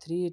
3